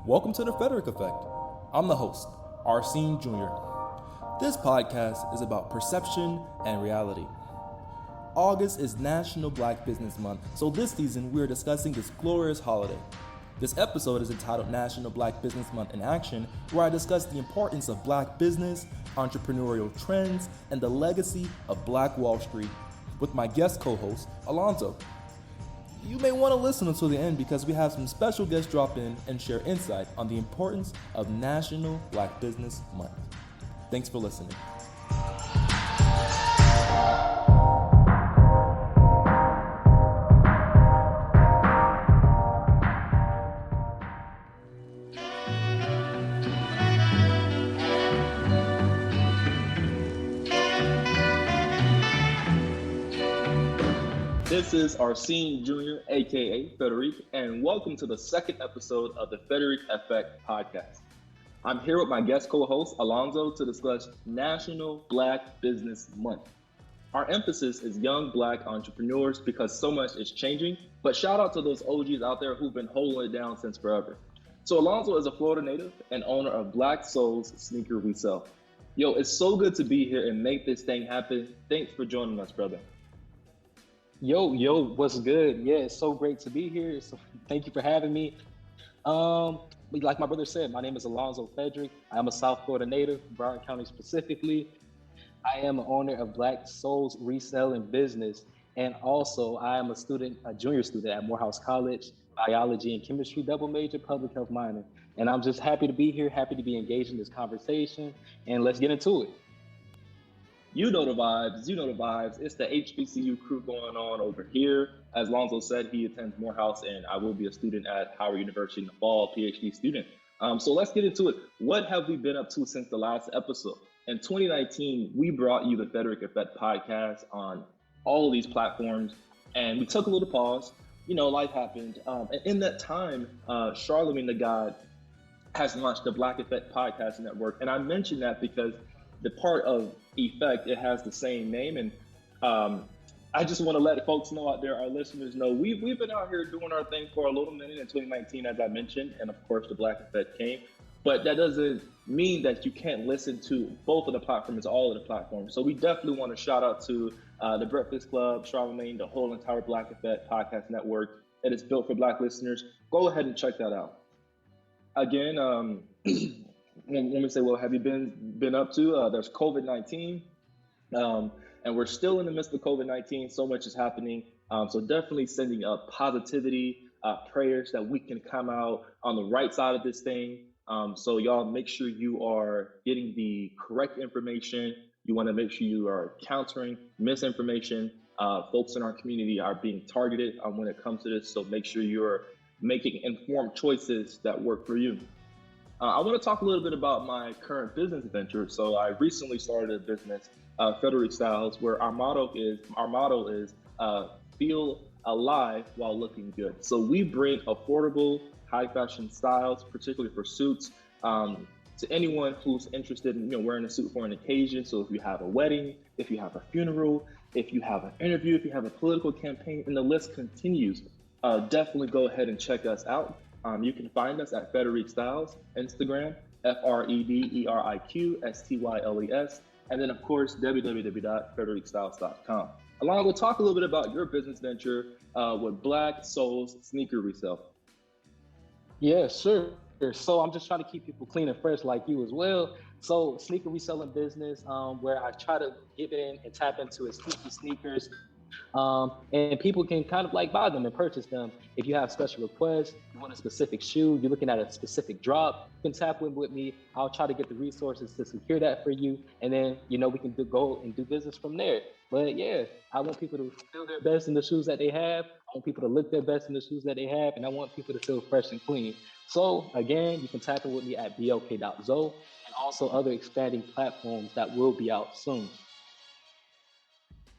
Welcome to the Frederiq Effect. I'm the host, Arsenio Jr. This podcast is about perception and reality. August is National Black Business Month, so this season we are discussing this glorious holiday. This episode is entitled National Black Business Month in Action, where I discuss the importance of black business, entrepreneurial trends, and the legacy of Black Wall Street with my guest co-host, Alonzo. You may want to listen until the end because we have some special guests drop in and share insight on the importance of National Black Business Month. Thanks for listening. This is Arsenio Jr., aka Frederiq, and welcome to the second episode of the Frederiq Effect podcast. I'm here with my guest co-host, Alonzo, to discuss National Black Business Month. Our emphasis is young Black entrepreneurs because so much is changing, but shout out to those OGs out there who've been holding it down since forever. So Alonzo is a Florida native and owner of BLK Solez sneaker resale. Yo, it's so good to be here and make this thing happen. Thanks for joining us, brother. Yo, what's good? Yeah, it's so great to be here. So thank you for having me. Like my brother said, my name is Alonzo Frederiq. I'm a South Florida native, Broward County specifically. I am an owner of BLK Solez Resale and Business. And also I am a junior student at Morehouse College, biology and chemistry, double major, public health minor. And I'm just happy to be here, happy to be engaged in this conversation, and let's get into it. You know the vibes. It's the HBCU crew going on over here. As Alonzo said, he attends Morehouse, and I will be a student at Howard University in the fall, PhD student. So let's get into it. What have we been up to since the last episode? In 2019, we brought you the Frederiq Effect podcast on all of these platforms, and we took a little pause. You know, life happened. And in that time, Charlemagne the God has launched the Black Effect Podcast Network, and I mentioned that because the part of Effect, it has the same name, and I just want to let folks know out there, our listeners know, we've been out here doing our thing for a little minute in 2019, as I mentioned, and of course the Black Effect came, but that doesn't mean that you can't listen to both of the platforms, all of the platforms. So we definitely want to shout out to the Breakfast Club, Charlemagne, the whole entire Black Effect Podcast Network. It is built for Black listeners. Go ahead and check that out. Again, when we say, well, have you been up to? There's COVID-19, and we're still in the midst of COVID-19. So much is happening. So definitely sending up positivity, prayers that we can come out on the right side of this thing. So y'all make sure you are getting the correct information. You want to make sure you are countering misinformation. Folks in our community are being targeted when it comes to this. So make sure you're making informed choices that work for you. I want to talk a little bit about my current business venture. So I recently started a business, Frederiq Styles, where our motto is feel alive while looking good. So we bring affordable, high fashion styles, particularly for suits, to anyone who's interested in wearing a suit for an occasion. So if you have a wedding, if you have a funeral, if you have an interview, if you have a political campaign, and the list continues, definitely go ahead and check us out. You can find us at Frederiq Styles, Instagram, FREDERIQ STYLES, and then of course, www.frederiqstyles.com. Along, we'll talk a little bit about your business venture with BLK Solez sneaker resale. Yeah, sure. So I'm just trying to keep people clean and fresh like you as well. So sneaker reselling business, where I try to get in and tap into exclusive sneakers. And people can kind of like buy them and purchase them. If you have special requests, you want a specific shoe, you're looking at a specific drop, you can tap in with me. I'll try to get the resources to secure that for you. And then, we can go and do business from there. But yeah, I want people to feel their best in the shoes that they have. I want people to look their best in the shoes that they have. And I want people to feel fresh and clean. So again, you can tap in with me at blk.zo and also other expanding platforms that will be out soon.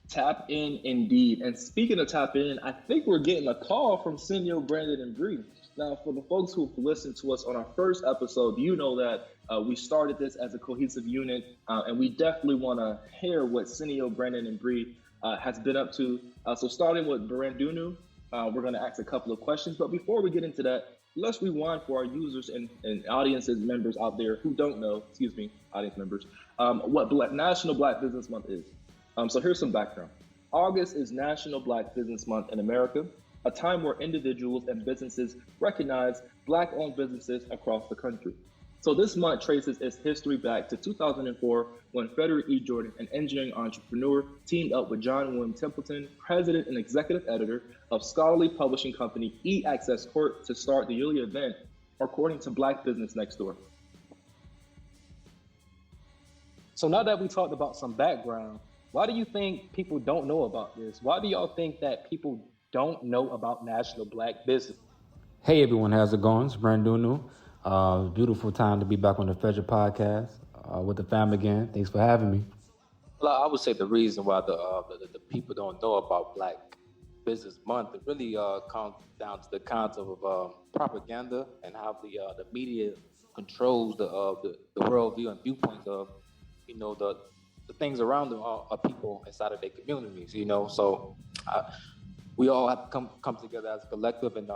Tap in indeed. And speaking of tap in, I think we're getting a call from Senio, Brandon, and Bree. Now, for the folks who've listened to us on our first episode, you know that we started this as a cohesive unit, and we definitely want to hear what Senio, Brandon, and Bree has been up to. So starting with Breanna, we're going to ask a couple of questions. But before we get into that, let's rewind for our users and audiences members out there who don't know, excuse me, audience members, what National Black Business Month is. So here's some background. August is National Black Business Month in America, a time where individuals and businesses recognize Black owned businesses across the country. So this month traces its history back to 2004 when Frederiq E. Jordan, an engineering entrepreneur, teamed up with John William Templeton, president and executive editor of scholarly publishing company E-Access Corp, to start the yearly event, according to Black Business Next Door. So now that we talked about some background, why do you think people don't know about this? Why do y'all think that people don't know about National Black Business? Hey everyone, how's it going? It's Breanna. Beautiful time to be back on the Frederiq podcast with the fam again. Thanks for having me. Well, I would say the reason why the people don't know about Black Business Month, it really comes down to the concept of propaganda and how the media controls the worldview and viewpoints of the things around them are people inside of their communities. So we all have to come together as a collective and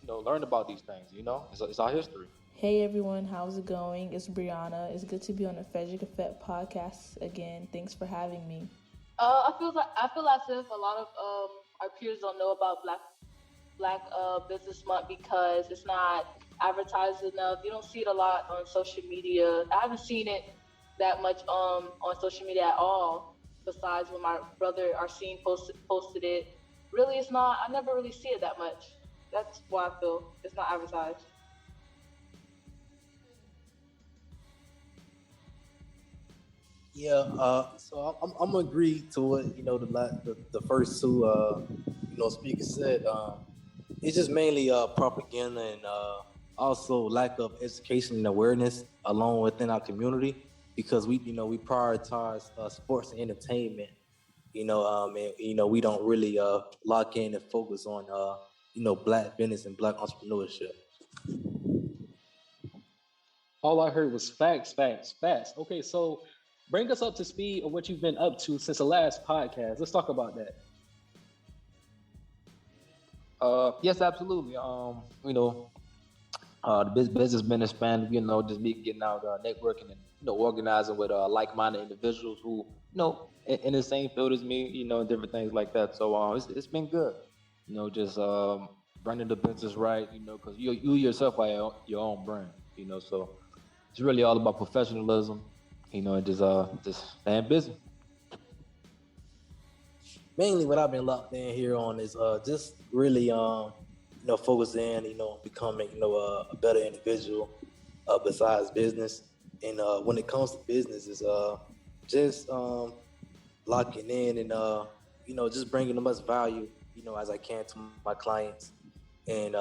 learn about these things. It's our history. Hey everyone, how's it going? It's Breanna. It's good to be on the Frederiq Effect podcast again. Thanks for having me. I feel as if a lot of our peers don't know about Black Business Month because it's not advertised enough. You don't see it a lot on social media. I haven't seen it that much on social media at all. Besides when my brother Arsene posted it, really it's not. I never really see it that much. That's why I feel it's not advertised. Yeah, so I'm gonna agree to what the first two speakers said. It's just mainly propaganda and also lack of education and awareness along within our community because we prioritize sports and entertainment, and we don't really lock in and focus on Black business and Black entrepreneurship. All I heard was facts, facts, facts. Okay, so bring us up to speed on what you've been up to since the last podcast. Let's talk about that. Yes, absolutely. The business been expanded. Just me getting out, networking, and organizing with like-minded individuals who in the same field as me. Different things like that. So it's been good. Just running the business right. Because you yourself are your own brand. So it's really all about professionalism. And just staying busy. Mainly what I've been locked in here on is just really focusing, becoming a better individual besides business. And when it comes to business, is just locking in and just bringing the most value as I can to my clients, and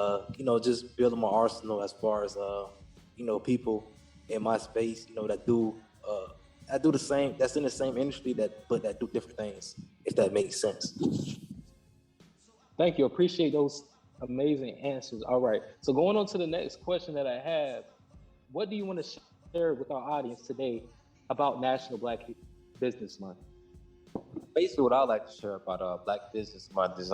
just building my arsenal as far as people in my space that do. I do the same. That's in the same industry that do different things. If that makes sense. Thank you. Appreciate those amazing answers. All right. So going on to the next question that I have, what do you want to share with our audience today about National Black Business Month? Basically, what I like to share about Black Business Month is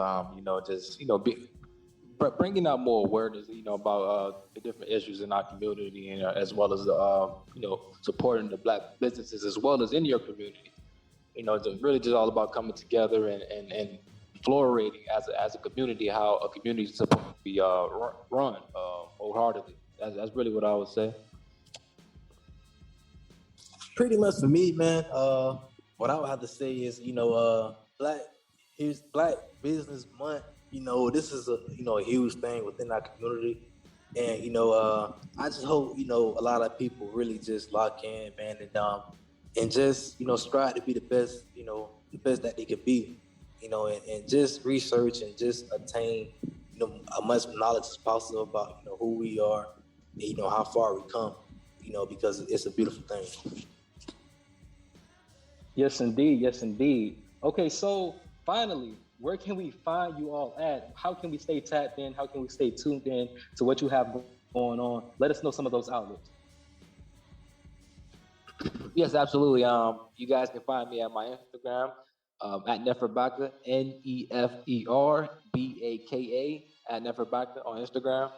bringing out more awareness, about the different issues in our community, and as well as supporting the Black businesses as well as in your community. It's really just all about coming together and flourishing as a community, how a community is supposed to be run wholeheartedly. That's really what I would say. Pretty much for me, man. What I would have to say is, Black Business Month. This is a huge thing within our community, and I just hope a lot of people really just lock in, man, and just strive to be the best, the best that they could be, and just research and just attain as much knowledge as possible about who we are, and, how far we come, because it's a beautiful thing. Yes, indeed. Yes, indeed. Okay, so finally, where can we find you all at? How can we stay tapped in? How can we stay tuned in to what you have going on? Let us know some of those outlets. Yes, absolutely. You guys can find me at my Instagram at Neferbaka, Neferbaka at Neferbaka on Instagram.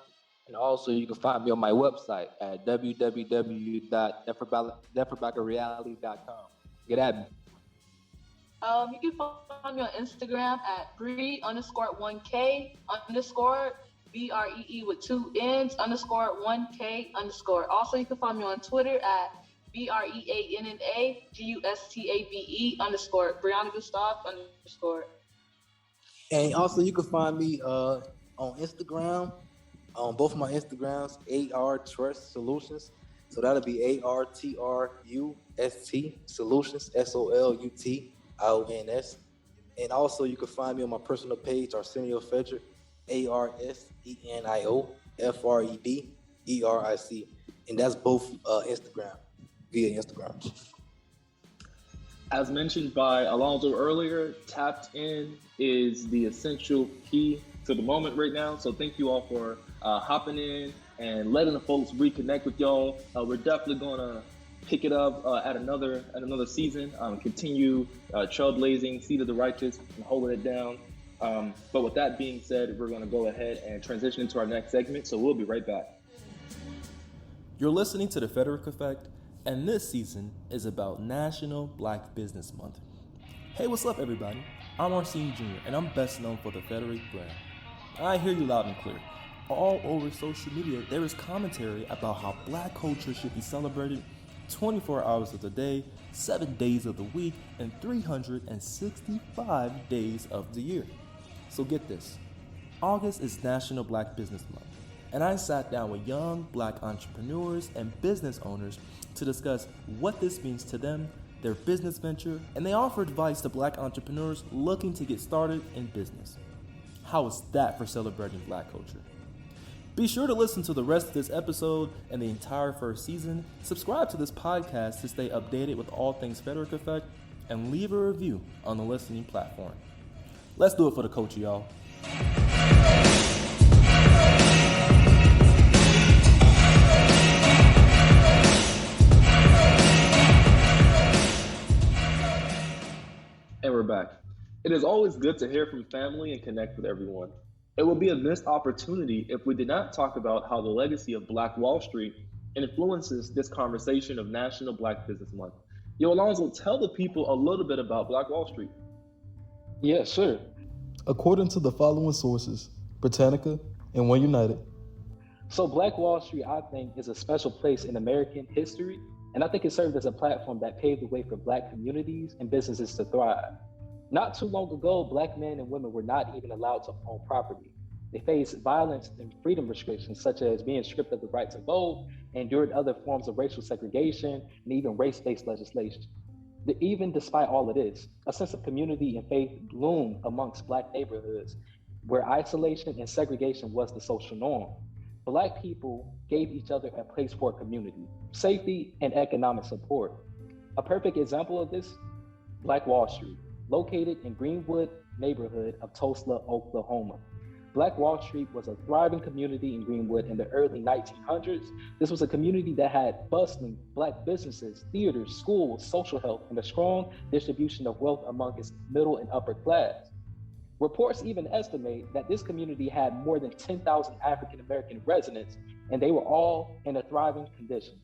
And also, you can find me on my website at www.neferbackerreality.com. Get at me. You can find me on Instagram at Bree_1K_ with 2 N's _1K_. Also, you can find me on Twitter at BreannaGustave _. And also, you can find me on Instagram, on both of my Instagrams, AR Trust Solutions. So that'll be ARTRUST Solutions, SOLUTIONS. And also, you can find me on my personal page, Arsenio Frederiq, ARSENIO FREDERIC. And that's both Instagram, via Instagram. As mentioned by Alonzo earlier, tapped in is the essential key to the moment right now. So thank you all for hopping in and letting the folks reconnect with y'all. We're definitely gonna pick it up at another season. Continue trailblazing, seed of the righteous, and holding it down. But with that being said, we're gonna go ahead and transition into our next segment. So we'll be right back. You're listening to The Frederiq Effect, and this season is about National Black Business Month. Hey, what's up, everybody? I'm Arsenio Jr., and I'm best known for the Frederiq brand. I hear you loud and clear. All over social media, there is commentary about how Black culture should be celebrated 24 hours of the day, 7 days of the week, and 365 days of the year. So get this. August is National Black Business Month, and I sat down with young Black entrepreneurs and business owners to discuss what this means to them, their business venture, and they offer advice to Black entrepreneurs looking to get started in business. How is that for celebrating Black culture? Be sure to listen to the rest of this episode and the entire first season. Subscribe to this podcast to stay updated with all things Frederiq Effect, and leave a review on the listening platform. Let's do it for the culture, y'all. And we're back. It is always good to hear from family and connect with everyone. It would be a missed opportunity if we did not talk about how the legacy of Black Wall Street influences this conversation of National Black Business Month. Yo, Alonzo, tell the people a little bit about Black Wall Street. Yeah, sure. According to the following sources, Britannica and One United. So Black Wall Street, I think, is a special place in American history, and I think it served as a platform that paved the way for Black communities and businesses to thrive. Not too long ago, Black men and women were not even allowed to own property. They faced violence and freedom restrictions, such as being stripped of the right to vote, endured other forms of racial segregation, and even race-based legislation. Even despite all of this, a sense of community and faith bloomed amongst Black neighborhoods, where isolation and segregation was the social norm. Black people gave each other a place for community, safety, and economic support. A perfect example of this, Black Wall Street, located in GreenWood neighborhood of Tulsa, Oklahoma. Black Wall Street was a thriving community in GreenWood in the early 1900s. This was a community that had bustling Black businesses, theaters, schools, social health, and a strong distribution of wealth among its middle and upper class. Reports even estimate that this community had more than 10,000 African-American residents, and they were all in a thriving condition.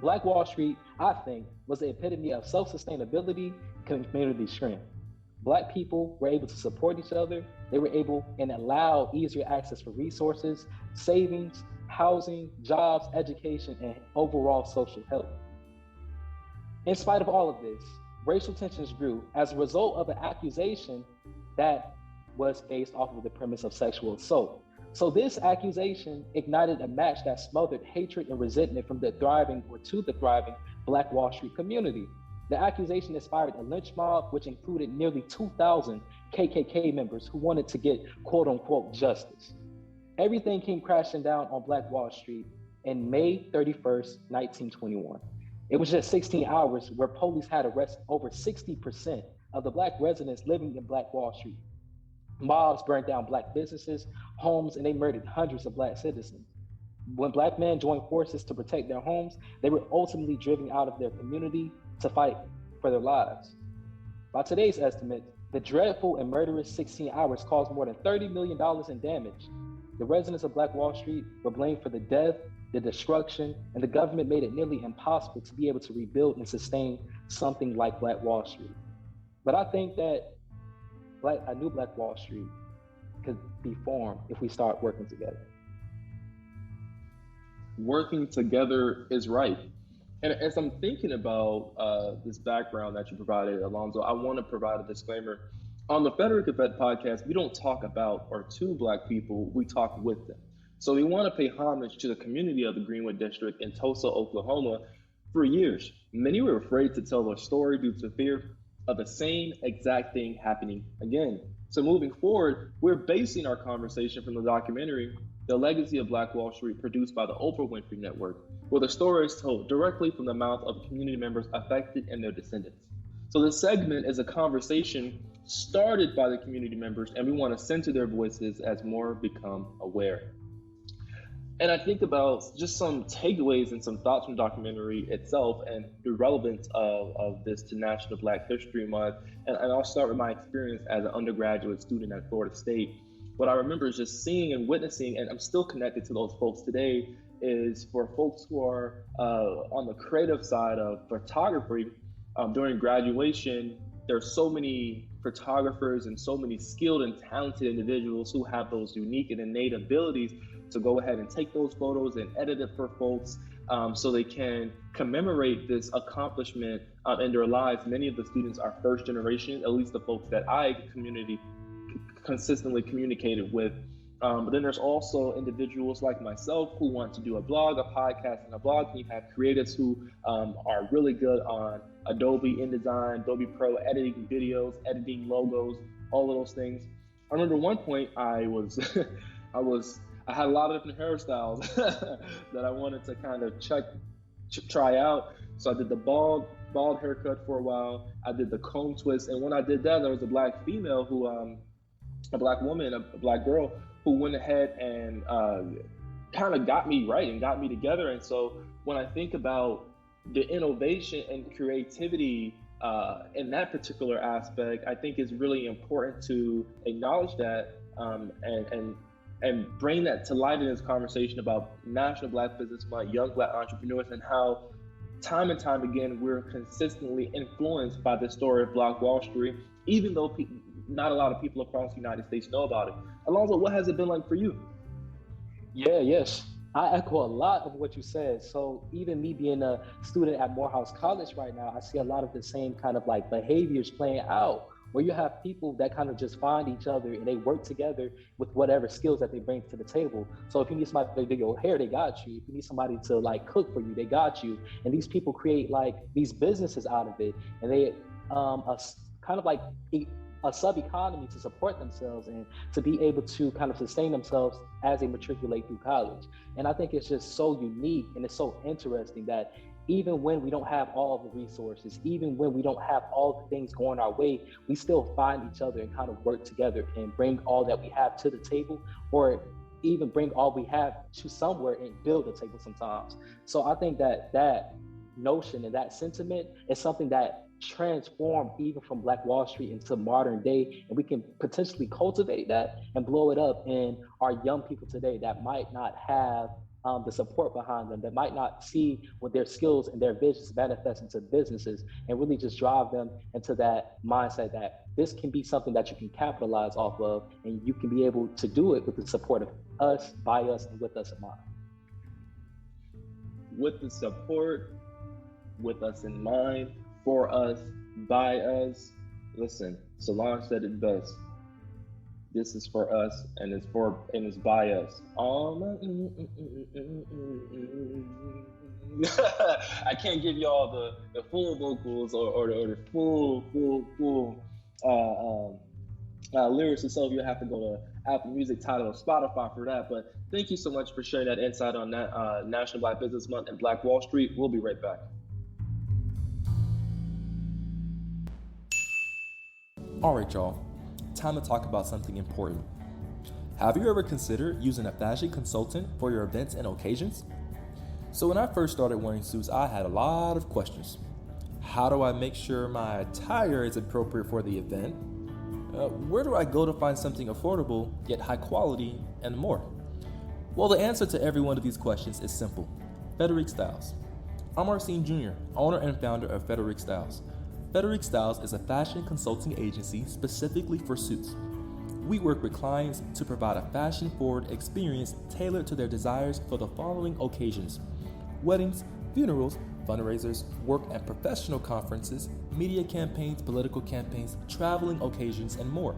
Black Wall Street, I think, was the epitome of self-sustainability, community strength. Black people were able to support each other. They were able and allowed easier access for resources, savings, housing, jobs, education, and overall social health. In spite of all of this, racial tensions grew as a result of an accusation that was based off of the premise of sexual assault. So this accusation ignited a match that smothered hatred and resentment from the thriving Black Wall Street community. The accusation inspired a lynch mob, which included nearly 2,000 KKK members who wanted to get quote unquote justice. Everything came crashing down on Black Wall Street in May 31st, 1921. It was just 16 hours where police had arrested over 60% of the Black residents living in Black Wall Street. Mobs burned down Black businesses, homes, and they murdered hundreds of Black citizens. When Black men joined forces to protect their homes, they were ultimately driven out of their community to fight for their lives. By today's estimate, the dreadful and murderous 16 hours caused more than $30 million in damage. The residents of Black Wall Street were blamed for the death, the destruction, and the government made it nearly impossible to be able to rebuild and sustain something like Black Wall Street. But I think that a new Black Wall Street could be formed if we start working together. Working together is right. And as I'm thinking about this background that you provided, Alonzo, I want to provide a disclaimer. On the Frederiq Styles podcast, we don't talk about or to Black people, we talk with them. So we want to pay homage to the community of the GreenWood district in Tulsa, Oklahoma. For years, many were afraid to tell their story due to fear of the same exact thing happening again. So moving forward, we're basing our conversation from the documentary, The Legacy of Black Wall Street, produced by the Oprah Winfrey Network, where the story is told directly from the mouth of community members affected and their descendants. So this segment is a conversation started by the community members, and we want to center their voices as more become aware. And I think about just some takeaways and some thoughts from the documentary itself and the relevance of this to National Black History Month. And I'll start with my experience as an undergraduate student at Florida State. What I remember is just seeing and witnessing, and I'm still connected to those folks today, is for folks who are on the creative side of photography. During graduation, there's so many photographers and so many skilled and talented individuals who have those unique and innate abilities to go ahead and take those photos and edit it for folks so they can commemorate this accomplishment in their lives. Many of the students are first generation, at least the folks that I consistently communicated with. But then there's also individuals like myself who want to do a blog, a podcast, and a blog. And you have creatives who are really good on Adobe InDesign, Adobe Pro, editing videos, editing logos, all of those things. I remember one point I had a lot of different hairstyles that I wanted to kind of try out. So I did the bald haircut for a while. I did the comb twist, and when I did that, there was a Black female who, a Black woman, a Black girl, who went ahead and kind of got me right and got me together. And so when I think about the innovation and creativity in that particular aspect, I think it's really important to acknowledge that and bring that to light in this conversation about National Black Business Month, young Black entrepreneurs, and how time and time again we're consistently influenced by the story of Black Wall Street, even though not a lot of people across the United States know about it. Alonzo, what has it been like for you? Yes. I echo a lot of what you said. So even me being a student at Morehouse College right now, I see a lot of the same kind of like behaviors playing out, where you have people that kind of just find each other and they work together with whatever skills that they bring to the table. So if you need somebody to do your hair, they got you. If you need somebody to like cook for you, they got you. And these people create like these businesses out of it, and they kind of like a sub-economy to support themselves and to be able to kind of sustain themselves as they matriculate through college. And I think it's just so unique and it's so interesting that even when we don't have all the resources, even when we don't have all the things going our way, we still find each other and kind of work together and bring all that we have to the table, or even bring all we have to somewhere and build a table sometimes. So I think that that notion and that sentiment is something that transformed even from Black Wall Street into modern day, and we can potentially cultivate that and blow it up in our young people today that might not have the support behind them, that might not see what their skills and their visions manifest into businesses, and really just drive them into that mindset that this can be something that you can capitalize off of, and you can be able to do it with the support of us, by us, and with us in mind. With the support, with us in mind, for us, by us. Listen, Solange said it best. This is for us, and it's by us. I can't give y'all the full vocals or the full lyrics itself. You'll have to go to Apple Music, Tidal, or Spotify for that. But thank you so much for sharing that insight on that National Black Business Month and Black Wall Street. We'll be right back. All right, y'all. Time to talk about something important. Have you ever considered using a fashion consultant for your events and occasions? So when I first started wearing suits, I had a lot of questions. How do I make sure my attire is appropriate for the event? Where do I go to find something affordable yet high quality, and more? Well, the answer to every one of these questions is simple. Frederiq Styles. I'm Arsene Jr., owner and founder of Frederiq Styles. Frederiq Styles is a fashion consulting agency specifically for suits. We work with clients to provide a fashion-forward experience tailored to their desires for the following occasions: weddings, funerals, fundraisers, work and professional conferences, media campaigns, political campaigns, traveling occasions, and more.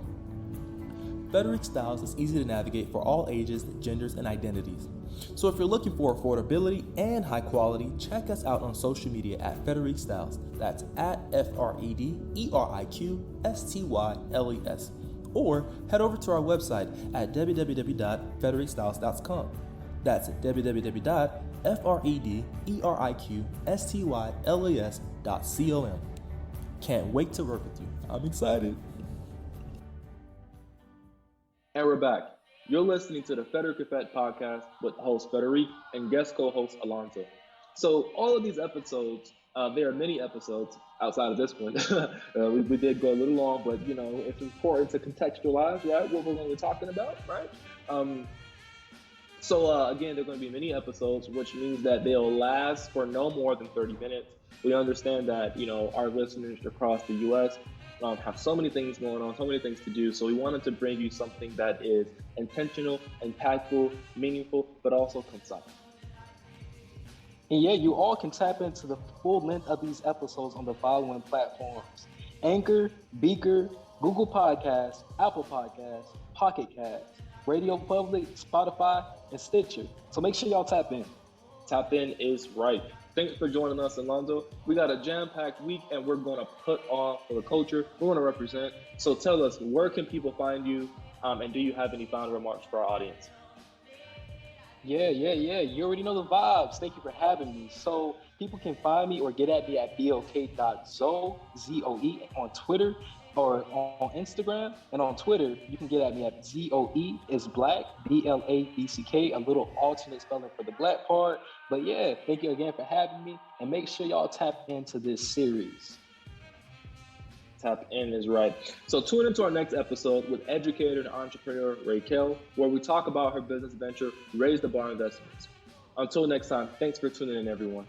Frederiq Styles is easy to navigate for all ages, genders, and identities. So if you're looking for affordability and high quality, check us out on social media at Frederiq Styles. That's at FREDERIQSTYLES. Or head over to our website at www.frederiqstyles.com. That's www.FREDERIQSTYLES.com. Can't wait to work with you. I'm excited. And we're back. You're listening to the Frederiq podcast with host Frederiq and guest co-host Alonzo. So all of these episodes, there are many episodes outside of this one. we did go a little long, but it's important to contextualize, right, what we're going to be talking about, right? So again, there are going to be many episodes, which means that they'll last for no more than 30 minutes. We understand that, our listeners across the U.S. Have so many things going on, so many things to do. So we wanted to bring you something that is intentional, impactful, meaningful, but also concise. And yeah, you all can tap into the full length of these episodes on the following platforms: Anchor, Beaker, Google Podcasts, Apple Podcasts, Pocket Casts, Radio Public, Spotify, and Stitcher. So make sure y'all tap in. Tap in is right. Thanks for joining us, Alonzo. We got a jam-packed week, and we're going to put on for the culture. We're going to represent. So tell us, where can people find you, and do you have any final remarks for our audience? Yeah. You already know the vibes. Thank you for having me. So people can find me or get at me at blk.zoe, Z-O-E, on Twitter or on Instagram. And on Twitter, you can get at me at ZOE is black, BLABCK, a little alternate spelling for the black part. But yeah, thank you again for having me. And make sure y'all tap into this series. Tap in is right. So tune into our next episode with educator and entrepreneur Raquel, where we talk about her business venture, Raise the Bar Investments. Until next time, thanks for tuning in, everyone.